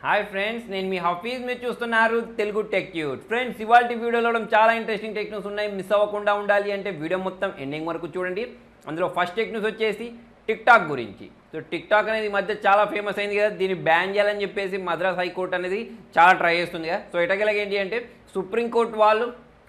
Hi friends, నేను మీ హఫీజ్. మీరు చూస్తున్నారు తెలుగు టెక్ ట్యూట్. ఫ్రెండ్స్, ఇవాళ వీడియోలో చాలా ఇంట్రెస్టింగ్ టెక్ న్యూస్ ఉన్నాయి. మిస్ అవ్వకుండా ఉండాలి అంటే వీడియో మొత్తం ఎండింగ్ వరకు చూడండి. అందులో ఫస్ట్ టెక్ న్యూస్ వచ్చేసి టిక్ టాక్ గురించి. సో టిక్ టాక్ అనేది ఈ మధ్య చాలా ఫేమస్ అయింది కదా, దీన్ని బ్యాన్ చేయాలని చెప్పేసి మద్రాస్ హైకోర్టు అనేది చాలా ట్రై చేస్తుంది కదా. సో ఎటగలగా ఏంటి అంటే సుప్రీంకోర్టు వాళ్ళు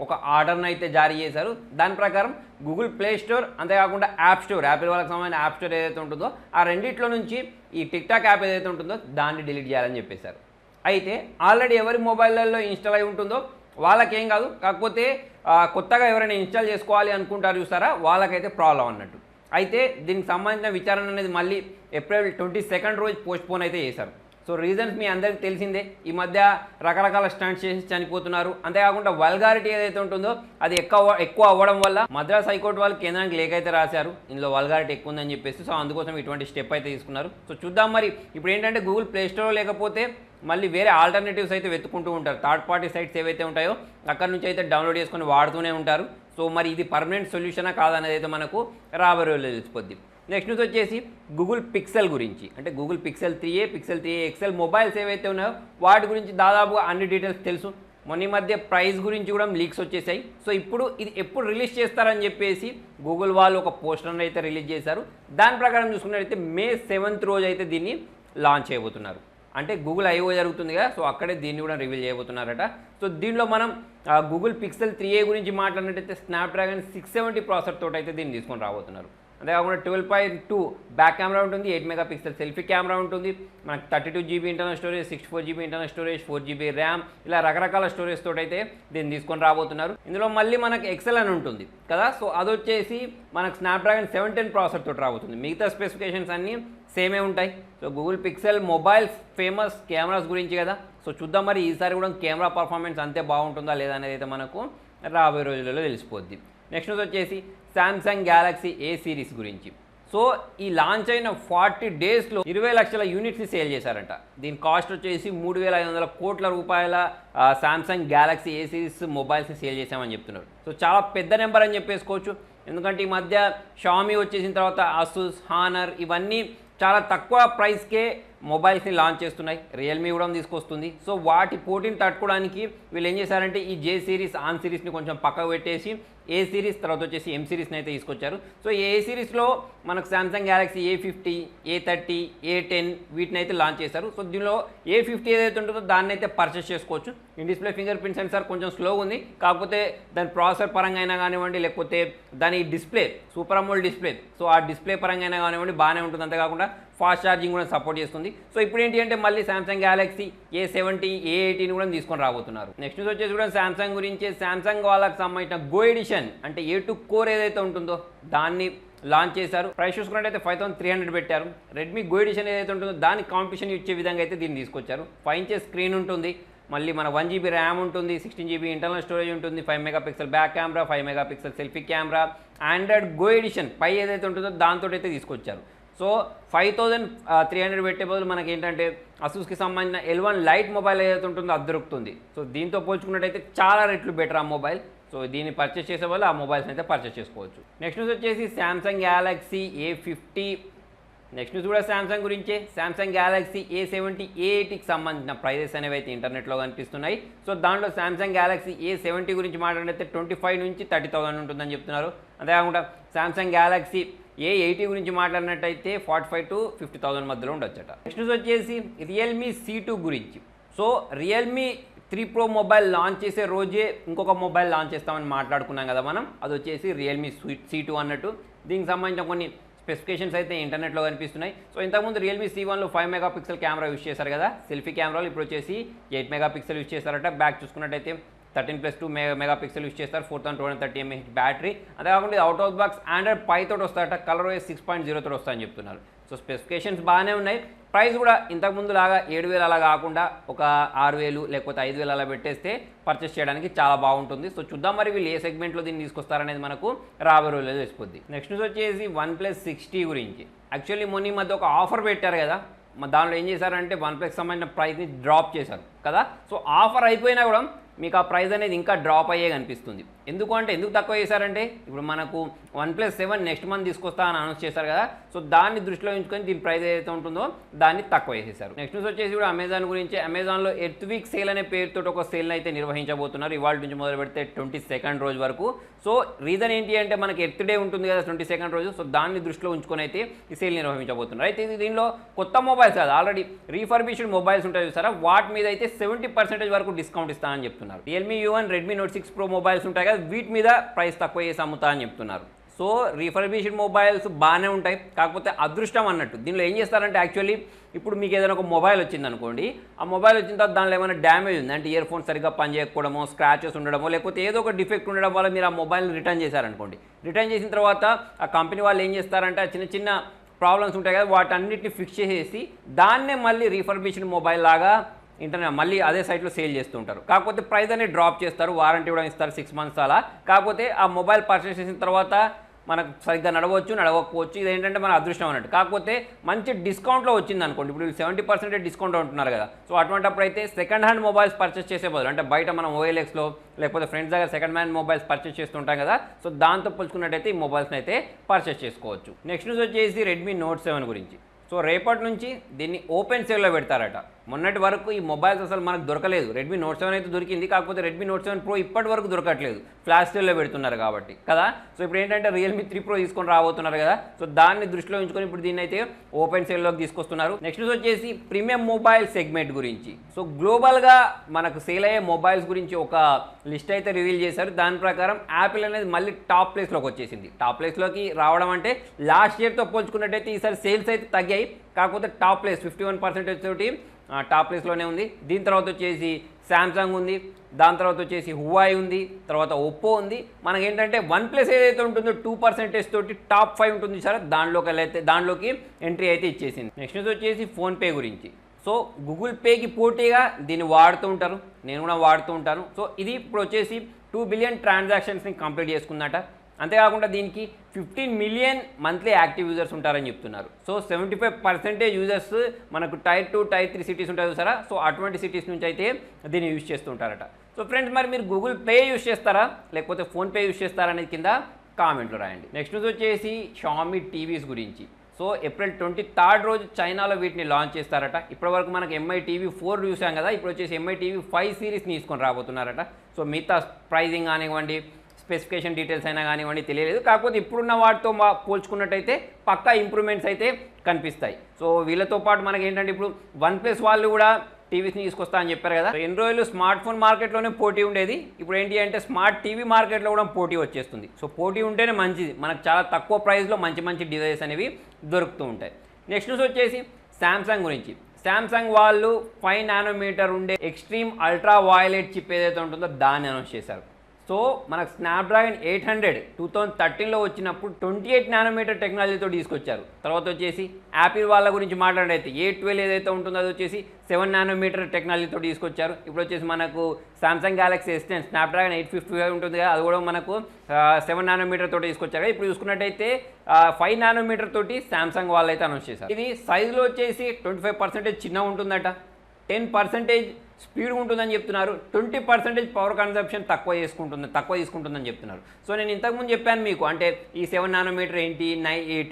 ఒక ఆర్డర్ని అయితే జారీ చేశారు. దాని ప్రకారం గూగుల్ ప్లే స్టోర్, అంతేకాకుండా యాప్ స్టోర్, యాపిల్ వాళ్ళకి సంబంధించిన యాప్ స్టోర్ ఏదైతే ఉంటుందో ఆ రెండిట్లో నుంచి ఈ టిక్ టాక్ యాప్ ఏదైతే ఉంటుందో దాన్ని డిలీట్ చేయాలని చెప్పేశారు. అయితే ఆల్రెడీ ఎవరి మొబైల్లో ఇన్స్టాల్ అయి ఉంటుందో వాళ్ళకేం కాదు, కాకపోతే కొత్తగా ఎవరైనా ఇన్స్టాల్ చేసుకోవాలి అనుకుంటారు చూస్తారా, వాళ్ళకైతే ప్రాబ్లం అన్నట్టు. అయితే దీనికి సంబంధించిన విచారణ అనేది మళ్ళీ ఏప్రిల్ 22 రోజు పోస్ట్పోన్ అయితే చేశారు. సో రీజన్స్ మీ అందరికీ తెలిసిందే. ఈ మధ్య రకరకాల స్టంట్స్ చేసి చనిపోతున్నారు. అంతేకాకుండా వల్గారిటీ ఏదైతే ఉంటుందో అది ఎక్కువ అవ్వడం వల్ల మద్రాస్ హైకోర్టు వాళ్ళు కేంద్రానికి లేఖ అయితే రాశారు, ఇందులో వల్గారిటీ ఎక్కువ ఉందని చెప్పేసి. సో అందుకోసం ఇటువంటి స్టెప్ అయితే తీసుకున్నారు. సో చూద్దాం మరి. ఇప్పుడు ఏంటంటే గూగుల్ ప్లే స్టోర్ లేకపోతే మళ్ళీ వేరే ఆల్టర్నేటివ్స్ అయితే వెతుక్కుంటూ ఉంటారు. థర్డ్ పార్టీ సైట్స్ ఏవైతే ఉంటాయో అక్కడ నుంచి అయితే డౌన్లోడ్ చేసుకొని వాడుతూనే ఉంటారు. సో మరి ఇది పర్మనెంట్ సొల్యూషనా కాదనేది అయితే మనకు రాబోయే రోజుల్లో తెలిసిపోద్ది. నెక్స్ట్ న్యూస్ వచ్చేసి గూగుల్ పిక్సెల్ గురించి. అంటే Google pixel 3a, pixel 3a XL mobiles ఏవైతే ఉన్నాయో వాటి గురించి దాదాపుగా అన్ని డీటెయిల్స్ తెలుసు. మొన్న మధ్య ప్రైస్ గురించి కూడా లీక్స్ వచ్చేసాయి. సో ఇప్పుడు ఇది ఎప్పుడు రిలీజ్ చేస్తారని చెప్పేసి గూగుల్ వాళ్ళు ఒక పోస్టర్ని అయితే రిలీజ్ చేశారు. దాని ప్రకారం చూసుకున్నట్లయితే May 7th రోజు అయితే దీన్ని లాంచ్ చేయబోతున్నారు. అంటే గూగుల్ I/O జరుగుతుంది కదా, సో అక్కడే దీన్ని కూడా రివీల్ చేయబోతున్నారట. సో దీనిలో మనం గూగుల్ పిక్సెల్ 3a గురించి మాట్లాడినట్టయితే స్నాప్డ్రాగన్ 670 ప్రాసెసర్ తోటి అయితే దీన్ని తీసుకొని రాబోతున్నారు. అంతేకాకుండా 12.2 బ్యాక్ కెమెరా ఉంటుంది, 8 మెగాపిక్సెల్ సెల్ఫీ కెమెరా ఉంటుంది, మనకు 32GB internal storage, 64GB internal storage, 4GB RAM, ఇలా రకరకాల స్టోరేజ్ తోటి అయితే దీన్ని తీసుకొని రాబోతున్నారు. ఇందులో మళ్ళీ మనకు ఎక్సెల్ అని ఉంటుంది కదా, సో అది వచ్చేసి మనకు స్నాప్డ్రాగన్ 710 ప్రాసెసర్ తోటి రాబోతుంది. మిగతా స్పెసిఫికేషన్స్ అన్నీ సేమే ఉంటాయి. So Google pixel mobiles famous cameras గురించి కదా, సో చూద్దాం మరి ఈసారి కూడా కెమెరా పర్ఫార్మెన్స్ అంతే బాగుంటుందా లేదా అనేది అయితే మనకు రాబోయే రోజులలో తెలిసిపోద్ది. నెక్స్ట్ న్యూస్ వచ్చేసి శాంసంగ్ గ్యాలక్సీ A సిరీస్ గురించి. సో ఈ లాంచ్ అయిన 40 డేస్లో 20 లక్షల యూనిట్స్ని సేల్ చేశారంట. దీని కాస్ట్ వచ్చేసి 3,500 కోట్ల రూపాయల శాంసంగ్ గ్యాలక్సీ A సిరీస్ మొబైల్స్ని సేల్ చేశామని చెప్తున్నారు. సో చాలా పెద్ద నెంబర్ అని చెప్పేసుకోవచ్చు. ఎందుకంటే ఈ మధ్య షామీ వచ్చేసిన తర్వాత అసూస్, హానర్ ఇవన్నీ చాలా తక్కువ ప్రైస్కే మొబైల్స్ని లాంచ్ చేస్తున్నాయి. రియల్మీ కూడా తీసుకొస్తుంది. సో వాటి పోటీని తట్టుకోవడానికి వీళ్ళు ఏం చేశారంటే ఈ J సిరీస్, ఆన్ సిరీస్ని కొంచెం పక్కకు పెట్టేసి A సిరీస్ తర్వాత వచ్చేసి M సిరీస్ని అయితే తీసుకొచ్చారు. సో A సిరీస్లో మనకు Samsung Galaxy A50, A30, A10 వీటిని అయితే లాంచ్ చేశారు. సో దీనిలో A50 ఏదైతే ఉంటుందో దాన్ని అయితే పర్చేస్ చేసుకోవచ్చు. In display finger print censor కొంచెం స్లోగా ఉంది, కాకపోతే దాని ప్రాసెసర్ పరంగా అయినా కానివ్వండి, లేకపోతే దాని display super AMOLED display, so ఆ డిస్ప్లే పరంగా అయినా కానివ్వండి బాగానే ఉంటుంది. అంతేకాకుండా ఫాస్ట్ ఛార్జింగ్ కూడా సపోర్ట్ చేస్తుంది. సో ఇప్పుడు ఏంటి అంటే మళ్ళీ శాంసంగ్ గ్యాలక్సీ A70, A18 కూడా తీసుకొని రాబోతున్నారు. నెక్స్ట్ న్యూస్ వచ్చేసి కూడా శాంసంగ్ గురించి. శాంసంగ్ వాళ్ళకి సంబంధించిన గో ఎడిషన్ అంటే A2 కోర్ ఏదైతే ఉంటుందో దాన్ని లాంచ్ చేశారు. ప్రైస్ చూసుకున్నట్టయితే 5,300 పెట్టారు. రెడ్మీ గో ఎడిషన్ ఏదైతే ఉంటుందో దానికి కాంపిటీషన్ ఇచ్చే విధంగా అయితే దీన్ని తీసుకొచ్చారు. 5 ఇంచెస్ స్క్రీన్ ఉంటుంది, మళ్ళీ మన 1GB ర్యామ్ ఉంటుంది, 16GB ఇంటర్నల్ స్టోరేజ్ ఉంటుంది, 5 megapixel back camera, 5 megapixel selfie camera. Android go edition పై ఏదైతే ఉంటుందో దాంతో అయితే తీసుకొచ్చారు. సో 5,300 పెట్టే బదులు మనకి ఏంటంటే అసూస్కి సంబంధించిన L1 లైట్ మొబైల్ ఏదైతే ఉంటుందో అది దొరుకుతుంది. సో దీంతో పోల్చుకున్నట్టయితే చాలా రెట్లు బెటర్ ఆ మొబైల్. సో దీన్ని పర్చేస్ చేసే వాళ్ళు ఆ మొబైల్స్ని అయితే పర్చేస్ చేసుకోవచ్చు. నెక్స్ట్ న్యూస్ వచ్చేసి Samsung Galaxy A50. Next news కూడా శాంసంగ్ గురించే. శాంసంగ్ గ్యాలక్సీ A70, A80కి సంబంధించిన ప్రైజెస్ అనేవి అయితే ఇంటర్నెట్లో కనిపిస్తున్నాయి. సో దాంట్లో శాంసంగ్ గ్యాలక్సీ A70 గురించి మాట్లాడితే 25 నుంచి 30,000 ఉంటుందని చెప్తున్నారు. అంతేకాకుండా శాంసంగ్ గ్యాలక్సీ A80 గురించి మాట్లాడినట్టయితే 45 to 50,000 మధ్యలో ఉండొచ్చట. నెక్స్ట్ న్యూస్ వచ్చేసి రియల్మీ C2 గురించి. So Realme 3 Pro mobile launch చేసే రోజే ఇంకొక మొబైల్ లాంచ్ చేస్తామని మాట్లాడుకున్నాం కదా మనం, అది వచ్చేసి రియల్మీ C2 అన్నట్టు. దీనికి సంబంధించిన కొన్ని స్పెసిఫికేషన్స్ అయితే ఇంటర్నెట్లో కనిపిస్తున్నాయి. సో ఇంతకుముందు రియల్మీ C1లో 5 మెగాపిక్సెల్ కెమెరా యూస్ చేశారు కదా సెల్ఫీ కెమెరాలు, ఇప్పుడు వచ్చేసి 8 మెగాపిక్సెల్ యూస్ చేస్తారట. బ్యాక్ చూసుకున్నట్టయితే 13+2 మెగాపిక్సెల్ యూస్ చేస్తారు, 4230 mAh బ్యాటరీ. అంతేకాకుండా అవుట్ ఆఫ్ బాక్స్ ఆండ్రాయిడ్ పై తోటి వస్తారట, కలర్ OS 6.0 తోటి వస్తాయని చెప్తున్నారు. సో స్పెసిఫికేషన్స్ బాగానే ఉన్నాయి. ప్రైస్ కూడా ఇంతకుముందు లాగా 7,000 అలా కాకుండా ఒక 6,000 లేకపోతే 5,000 అలా పెట్టేస్తే పర్చేస్ చేయడానికి చాలా బాగుంటుంది. సో చూద్దాం మరి వీళ్ళు ఏ సెగ్మెంట్లో దీన్ని తీసుకొస్తారనేది మనకు రాబోయే రోజుల్లో తెలిసిపోద్ది. నెక్స్ట్ న్యూస్ వచ్చేసి OnePlus 60 గురించి. యాక్చువల్లీ మొన్న ఈ మధ్య ఒక ఆఫర్ పెట్టారు కదా, దానిలో ఏం చేశారంటే OnePlus సంబంధించిన ప్రైస్ని డ్రాప్ చేశారు కదా. సో ఆఫర్ అయిపోయినా కూడా మీకు ఆ ప్రైస్ అనేది ఇంకా డ్రాప్ అయ్యే కనిపిస్తుంది. ఎందుకు తక్కువ చేశారంటే ఇప్పుడు మనకు OnePlus 7 నెక్స్ట్ మంత్ తీసుకొస్తా అని అనౌన్స్ చేశారు కదా. సో దాన్ని దృష్టిలో ఉంచుకొని దీని ప్రైస్ ఏదైతే ఉంటుందో దాన్ని తక్కువ చేసేసారు. నెక్స్ట్ న్యూస్ వచ్చేసి కూడా అమెజాన్ గురించి. అమెజాన్లో ఎర్త్ వీక్ సేల్ అనే పేరుతో ఒక సేల్ అయితే నిర్వహించబోతున్నారు. ఇవాళ నుంచి మొదలు పెడితే 22nd రోజు వరకు. సో రీజన్ ఏంటి అంటే మనకి ఎర్త్ డే ఉంటుంది కదా 22nd రోజు. సో దాన్ని దృష్టిలో ఉంచుకొని అయితే ఈ సేల్ నిర్వహించబోతున్నారు. అయితే దీనిలో కొత్త మొబైల్స్ కాదు, ఆల్రెడీ రీఫర్బిష్డ్ మొబైల్స్ ఉంటాయి చూసారా, వాటి మీద అయితే 70% వరకు డిస్కౌంట్ ఇస్తామని చెప్తున్నారు. Realme U1, Redmi Note 6 Pro mobiles ఉంటాయి కదా, వీటి మీద ప్రైస్ తక్కువ చేసి అమ్ముతా అని చెప్తున్నారు. సో రీఫర్బిష్డ్ మొబైల్స్ బాగానే ఉంటాయి, కాకపోతే అదృష్టం అన్నట్టు. దీనిలో ఏం చేస్తారంటే యాక్చువల్లీ ఇప్పుడు మీకు ఏదైనా ఒక మొబైల్ వచ్చింది అనుకోండి, ఆ మొబైల్ వచ్చిన తర్వాత దానిలో ఏమైనా డ్యామేజ్ ఉంది అంటే ఇయర్ ఫోన్ సరిగ్గా పనిచేయకపోవడమో, స్క్రాచెస్ ఉండడమో, లేకపోతే ఏదో ఒక డిఫెక్ట్ ఉండడం వల్ల మీరు ఆ మొబైల్ని రిటర్న్ చేశారనుకోండి. రిటర్న్ చేసిన తర్వాత ఆ కంపెనీ వాళ్ళు ఏం చేస్తారంటే ఆ చిన్న చిన్న ప్రాబ్లమ్స్ ఉంటాయి కదా, వాటన్నిటిని ఫిక్స్ చేసేసి దాన్నే మళ్ళీ రీఫర్బిష్డ్ మొబైల్ లాగా ఇంటర్నెట్ మళ్ళీ అదే సైట్లో సేల్ చేస్తుంటారు. కాకపోతే ప్రైస్ అనేది డ్రాప్ చేస్తారు, వారంటీ కూడా ఇస్తారు 6 months అలా. కాకపోతే ఆ మొబైల్ పర్చేస్ చేసిన తర్వాత మనకు సరిగ్గా నడవకపోవచ్చు, ఇదేంటంటే మన అదృష్టం అన్నట్టు. కాకపోతే మంచి డిస్కౌంట్లో వచ్చింది అనుకోండి, ఇప్పుడు 70% డిస్కౌంట్ ఉంటున్నారు కదా. సో అటువంటిప్పుడు అయితే సెకండ్ హ్యాండ్ మొబైల్స్ పర్చేస్ చేసే బదులు అంటే బయట మనం OLXలో లేకపోతే ఫ్రెండ్స్ దగ్గర సెకండ్ హ్యాండ్ మొబైల్స్ పర్చేస్ చేస్తుంటాం కదా, సో దాంతో పోల్చుకున్నట్టయితే ఈ మొబైల్స్ని అయితే పర్చేస్ చేసుకోవచ్చు. నెక్స్ట్ న్యూస్ వచ్చేసి Redmi Note 7 గురించి. సో రేపటి నుంచి దీన్ని ఓపెన్ సేల్లో పెడతారట. మొన్నటి వరకు ఈ మొబైల్స్ అసలు మనకు దొరకలేదు. Redmi Note 7 అయితే దొరికింది, కాకపోతే Redmi Note 7 Pro ఇప్పటి వరకు దొరకట్లేదు, ఫ్లాష్ సేల్లో పెడుతున్నారు కాబట్టి కదా. సో ఇప్పుడు ఏంటంటే Realme 3 Pro తీసుకొని రాబోతున్నారు కదా, సో దాన్ని దృష్టిలో ఉంచుకొని ఇప్పుడు దీన్ని అయితే ఓపెన్ సేల్లోకి తీసుకొస్తున్నారు. నెక్స్ట్ వచ్చేసి ప్రీమియం మొబైల్ సెగ్మెంట్ గురించి. సో గ్లోబల్గా మనకు సేల్ అయ్యే మొబైల్స్ గురించి ఒక లిస్ట్ అయితే రివీల్ చేశారు. దాని ప్రకారం యాపిల్ అనేది మళ్ళీ టాప్ ప్లేస్లోకి వచ్చేసింది. టాప్ ప్లేస్లోకి రావడం అంటే లాస్ట్ ఇయర్తో పోల్చుకున్నట్టయితే ఈసారి సేల్స్ అయితే తగ్గాయి, కాకపోతే టాప్ ప్లేస్ 51% తోటి టాప్ ప్లేస్లోనే ఉంది. దీని తర్వాత వచ్చేసి శాంసంగ్ ఉంది, దాని తర్వాత వచ్చేసి హువాయి ఉంది, తర్వాత ఒప్పో ఉంది. మనకేంటంటే OnePlus ఏదైతే ఉంటుందో 2% తోటి టాప్ 5 ఉంటుంది సార్, దాంట్లోకి ఎంట్రీ అయితే ఇచ్చేసింది. నెక్స్ట్ వచ్చేసి ఫోన్పే గురించి. సో గూగుల్ పేకి పోటీగా దీన్ని వాడుతూ ఉంటారు, నేను కూడా వాడుతూ ఉంటాను. సో ఇది ఇప్పుడు వచ్చేసి 2 బిలియన్ ట్రాన్సాక్షన్స్ని కంప్లీట్ చేసుకుందట. అంతేకాకుండా దీనికి 15 మిలియన్ మంత్లీ యాక్టివ్ యూజర్స్ ఉంటారని చెప్తున్నారు. సో 75% యూజర్స్ మనకు Tier 2, Tier 3 సిటీస్ ఉంటాయి చూసారా, సో అటువంటి సిటీస్ నుంచి అయితే దీన్ని యూజ్ చేస్తుంటారట. సో ఫ్రెండ్స్, మరి మీరు గూగుల్ పే యూజ్ చేస్తారా లేకపోతే ఫోన్పే యూజ్ చేస్తారా అనేది కింద కామెంట్లో రాయండి. నెక్స్ట్ వచ్చేసి Xiaomi టీవీస్ గురించి. సో April 23rd రోజు చైనాలో వీటిని లాంచ్ చేస్తారట. ఇప్పటివరకు మనకు MI TV 4 చూసాం కదా, ఇప్పుడు వచ్చేసి MI TV 5 సిరీస్ని తీసుకొని రాబోతున్నారట. సో మిగతా ప్రైజింగ్ కానివ్వండి, స్పెసిఫికేషన్ డీటెయిల్స్ అయినా కానివ్వండి తెలియలేదు, కాకపోతే ఇప్పుడున్న వాటితో పోల్చుకున్నట్టయితే పక్కా ఇంప్రూవ్మెంట్స్ అయితే కనిపిస్తాయి. సో వీళ్ళతో పాటు మనకి ఏంటంటే ఇప్పుడు OnePlus వాళ్ళు కూడా టీవీస్ని తీసుకొస్తా అని చెప్పారు కదా. ఎన్ని రోజులు స్మార్ట్ ఫోన్ మార్కెట్లోనే పోటీ ఉండేది, ఇప్పుడు ఏంటి అంటే స్మార్ట్ టీవీ మార్కెట్లో కూడా పోటీ వచ్చేస్తుంది. సో పోటీ ఉంటేనే మంచిది, మనకు చాలా తక్కువ ప్రైస్లో మంచి డివైసెస్ అనేవి దొరుకుతూ ఉంటాయి. నెక్స్ట్ న్యూస్ వచ్చేసి శాంసంగ్ గురించి. శాంసంగ్ వాళ్ళు 5 nm ఉండే ఎక్స్ట్రీమ్ అల్ట్రా వైలెట్ చిప్ ఏదైతే ఉంటుందో దాన్ని అనౌన్స్ చేశారు. సో మనకు స్నాప్డ్రాగన్ 800 2013లో వచ్చినప్పుడు 28 nm టెక్నాలజీతో తీసుకొచ్చారు. తర్వాత వచ్చేసి యాపిల్ వాళ్ళ గురించి మాట్లాడైతే A12 ఏదైతే ఉంటుందో అది వచ్చేసి 7 nm టెక్నాలజీతో తీసుకొచ్చారు. ఇప్పుడు వచ్చేసి మనకు సామ్సంగ్ గ్యాలక్సీ S10 స్నాప్డ్రాగన్ 855 ఉంటుంది కదా, అది కూడా మనకు 7 nm తోటి తీసుకొచ్చారు. ఇప్పుడు చూసుకున్నట్టయితే 5 nm తోటి సామ్సంగ్ వాళ్ళు అయితే అనౌన్స్ చేశారు. ఇది సైజులో వచ్చేసి 25% చిన్నగా ఉంటుందట, 10% స్పీడ్ ఉంటుందని చెప్తున్నారు, 20% పవర్ కన్సంప్షన్ తక్కువ తీసుకుంటుందని చెప్తున్నారు. సో నేను ఇంతకుముందు చెప్పాను మీకు, అంటే ఈ 7 nm ఏంటి,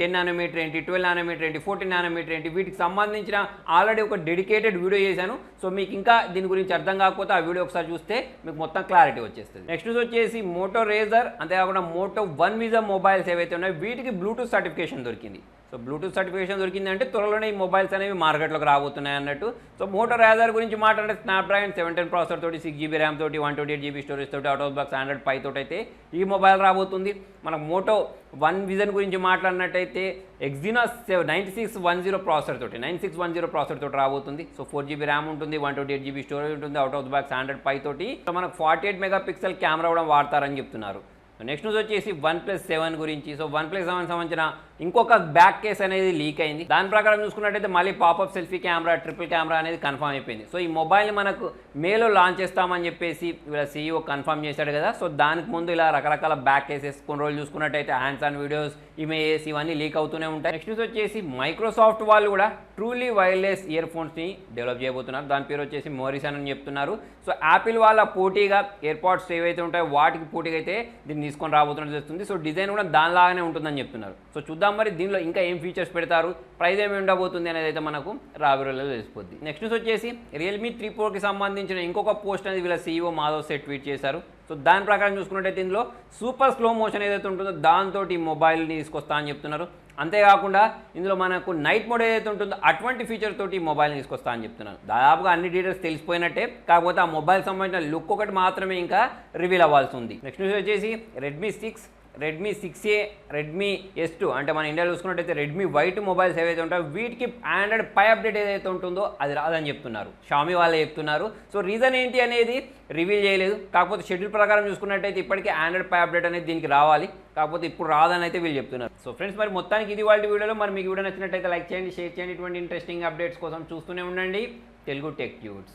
10 nm ఏంటి, 12 nm ఏంటి, 14 nm ఏంటి, వీటికి సంబంధించిన ఆల్రెడీ ఒక డెడికేటెడ్ వీడియో చేశాను. సో మీకు ఇంకా దీని గురించి అర్థం కాకపోతే ఆ వీడియో ఒకసారి చూస్తే మీకు మొత్తం క్లారిటీ వచ్చేస్తుంది. నెక్స్ట్ వచ్చేసి మోటో రేజర్, అంతేకాకుండా మోటో వన్ విజన్ మొబైల్స్ ఏవైతే ఉన్నాయో వీటికి బ్లూటూత్ సర్టిఫికేషన్ దొరికింది. సో బ్లూటూత్ సర్టిఫికేషన్ దొరికింది అంటే త్వరలోనే ఈ మొబైల్స్ అనేవి మార్కెట్లోకి రాబోతున్నాయి అన్నట్టు. సో మోటో రేజర్ గురించి మాట్లాడితే స్నాప్డ్రాగన్ 710 ప్రాసెసర్ తోటి 6GB ర్యామ్ తోటి 128GB స్టోరేజ్ తోటి out of box Android Pie తోటి అయితే ఈ మొబైల్ రాబోతుంది. మనకు మోటో వన్ విజన్ గురించి మాట్లాడినట్టయితే Exynos 9610 ప్రాసెసర్ తోటి రాబోతుంది. సో 4GB ర్యామ్ ఉంటుంది, 128GB స్టోరేజ్ ఉంటుంది, out of box Android Pie తోటి. సో మనకు 48 MP కెమెరా కూడా వాడతారని చెప్తున్నారు. నెక్స్ట్ న్యూస్ వచ్చేసి OnePlus 7 గురించి. సో OnePlus 7 సంబంధించిన ఇంకొక బ్యాక్ కేస్ అనేది లీక్ అయింది. దాని ప్రకారం చూసుకున్నట్టయితే మళ్ళీ popup selfie camera, triple camera అనేది కన్ఫర్మ్ అయిపోయింది. సో ఈ మొబైల్ని మనకు మేలో లాంచ్ చేస్తామని చెప్పేసి వీళ్ళ సీఈఓ కన్ఫర్మ్ చేశాడు కదా. సో దానికి ముందు ఇలా రకరకాల బ్యాక్ కేసెస్ కొన్ని రోజులు చూసుకున్నట్టయితే హ్యాండ్స్ ఆన్ వీడియోస్, ఇమేజెస్ ఇవన్నీ లీక్ అవుతూనే ఉంటాయి. నెక్స్ట్ న్యూస్ వచ్చేసి మైక్రోసాఫ్ట్ వాళ్ళు కూడా ట్రూలీ వైర్లెస్ ఇయర్ ఫోన్స్ని డెవలప్ చేయబోతున్నారు. దాని పేరు వచ్చేసి మోరిసన్ అని చెప్తున్నారు. సో యాపిల్ వాళ్ళ పోటీగా ఎయిర్పాడ్స్ ఏవైతే ఉంటాయో వాటికి పోటీగా అయితే దీన్ని తీసుకొని రాబోతున్నట్టు తెలుస్తుంది. సో డిజైన్ కూడా దానిలాగానే ఉంటుందని చెప్తున్నారు. సో చూద్దాం మరి దీనిలో ఇంకా ఏం ఫీచర్స్ పెడతారు, ప్రైస్ ఏమి ఉండబోతుంది అనేది అయితే మనకు రాబోయే రోజుల్లో తెలిసిపోద్ది. నెక్స్ట్ న్యూస్ వచ్చేసి రియల్మీ 3 Proకి సంబంధించిన ఇంకొక పోస్ట్ అనేది వీళ్ళ సీఈఓ మాధవ్ సెట్ ట్వీట్ చేశారు. సో దాని ప్రకారం చూసుకున్నట్టయితే ఇందులో సూపర్ స్లో మోషన్ ఏదైతే ఉంటుందో దాంతో ఈ మొబైల్ని తీసుకొస్తా అని చెప్తున్నారు. అంతేకాకుండా ఇందులో మనకు నైట్ మోడ్ ఏదైతే ఉంటుందో అటువంటి ఫీచర్ తోటి ఈ మొబైల్ని తీసుకొస్తా అని చెప్తున్నారు. దాదాపుగా అన్ని డీటెయిల్స్ తెలిసిపోయినట్టే, కాకపోతే ఆ మొబైల్ సంబంధించిన లుక్ ఒకటి మాత్రమే ఇంకా రివీల్ అవ్వాల్సి ఉంది. నెక్స్ట్ న్యూస్ వచ్చేసి Redmi 6, Redmi 6A, Redmi S2 అంటే మన ఇండియాలో చూసుకున్నట్టయితే రెడ్మీ వైట్ మొబైల్స్ ఏవైతే ఉంటాయో వీటికి ఆండ్రాయిడ్ 5 అప్డేట్ ఏదైతే ఉంటుందో అది రాదని చెప్తున్నారు. షామీ వాళ్ళే చెప్తున్నారు. సో రీజన్ ఏంటి అనేది రివీల్ చేయలేదు. కాకపోతే షెడ్యూల్ ప్రకారం చూసుకున్నట్టయితే ఇప్పటికీ ఆండ్రాయిడ్ 5 అప్డేట్ అనేది దీనికి రావాలి, కాకపోతే ఇప్పుడు రాదని అయితే వీళ్ళు చెప్తున్నారు. సో ఫ్రెండ్స్ మరి మొత్తానికి ఇది వాళ్ళ వీడియోలో. మరి మీకు వీడియో నచ్చినట్టయితే లైక్ చేయండి, షేర్ చేయండి. ఇటువంటి ఇంట్రెస్టింగ్ అప్డేట్స్ కోసం చూస్తూనే ఉండండి తెలుగు టెక్ ట్యూట్స్.